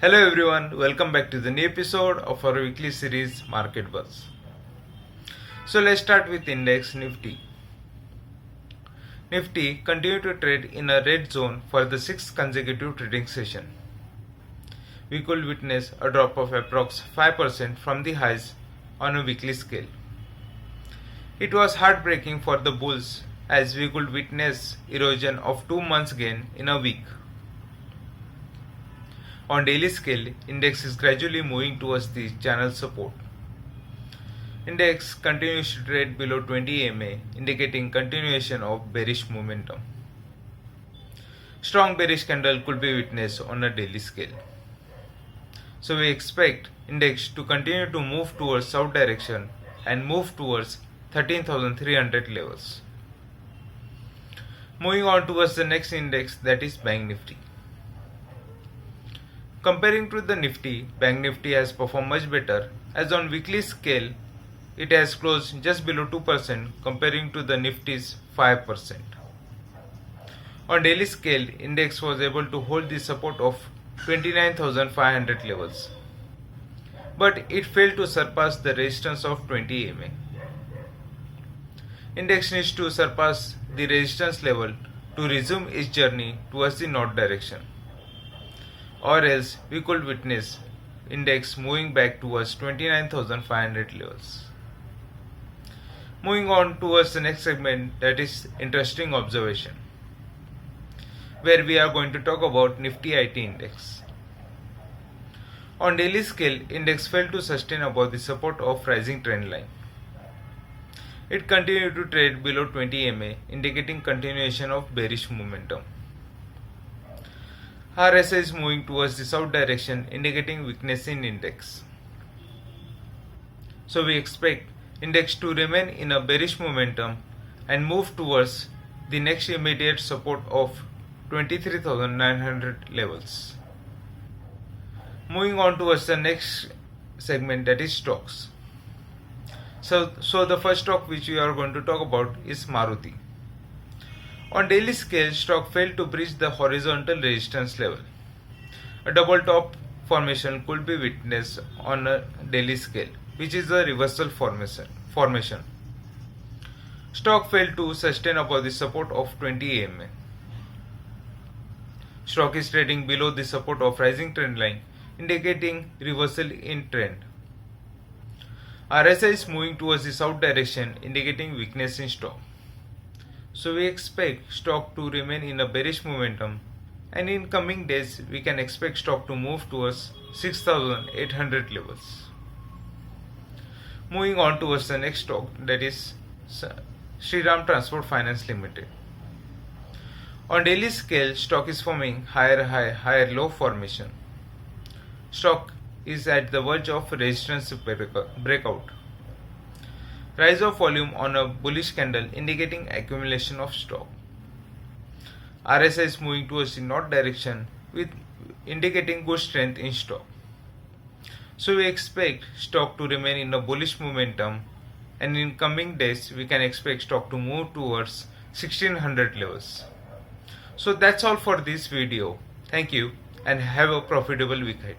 Hello everyone, welcome back to the new episode of our weekly series Market Buzz. So let's start with Index Nifty. Nifty continued to trade in a red zone for the sixth consecutive trading session. We could witness a drop of approx 5% from the highs on a weekly scale. It was heartbreaking for the bulls as we could witness erosion of 2 months gain in a week. On daily scale, index is gradually moving towards the channel support. Index continues to trade below 20 EMA, indicating continuation of bearish momentum. Strong bearish candle could be witnessed on a daily scale. So we expect index to continue to move towards south direction and move towards 13,300 levels. Moving on towards the next index, that is Bank Nifty. Comparing to the Nifty, Bank Nifty has performed much better, as on weekly scale it has closed just below 2% comparing to the Nifty's 5%. On daily scale, index was able to hold the support of 29,500 levels, but it failed to surpass the resistance of 20 EMA. Index needs to surpass the resistance level to resume its journey towards the north direction, or else we could witness index moving back towards 29,500 levels. Moving on towards the next segment, that is interesting observation, where we are going to talk about Nifty IT index. On daily scale, index failed to sustain above the support of rising trend line. It continued to trade below 20 EMA, indicating continuation of bearish momentum. RSI is moving towards the south direction, indicating weakness in index. So we expect index to remain in a bearish momentum and move towards the next immediate support of 23,900 levels. Moving on towards the next segment, that is stocks. So the first stock which we are going to talk about is Maruti. On daily scale, stock failed to breach the horizontal resistance level. A double top formation could be witnessed on a daily scale, which is a reversal formation. Stock failed to sustain above the support of 20 EMA. Stock is trading below the support of rising trend line, indicating reversal in trend. RSI is moving towards the south direction, indicating weakness in stock. So we expect stock to remain in a bearish momentum, and in coming days we can expect stock to move towards 6,800 levels. Moving on towards the next stock, that is Shriram Transport Finance Limited. On daily scale, stock is forming higher high, higher low formation. Stock is at the verge of resistance breakout. Rise of volume on a bullish candle, indicating accumulation of stock. RSI is moving towards the north direction, with indicating good strength in stock. So we expect stock to remain in a bullish momentum, and in coming days we can expect stock to move towards 1600 levels. So that's all for this video. Thank you and have a profitable week ahead.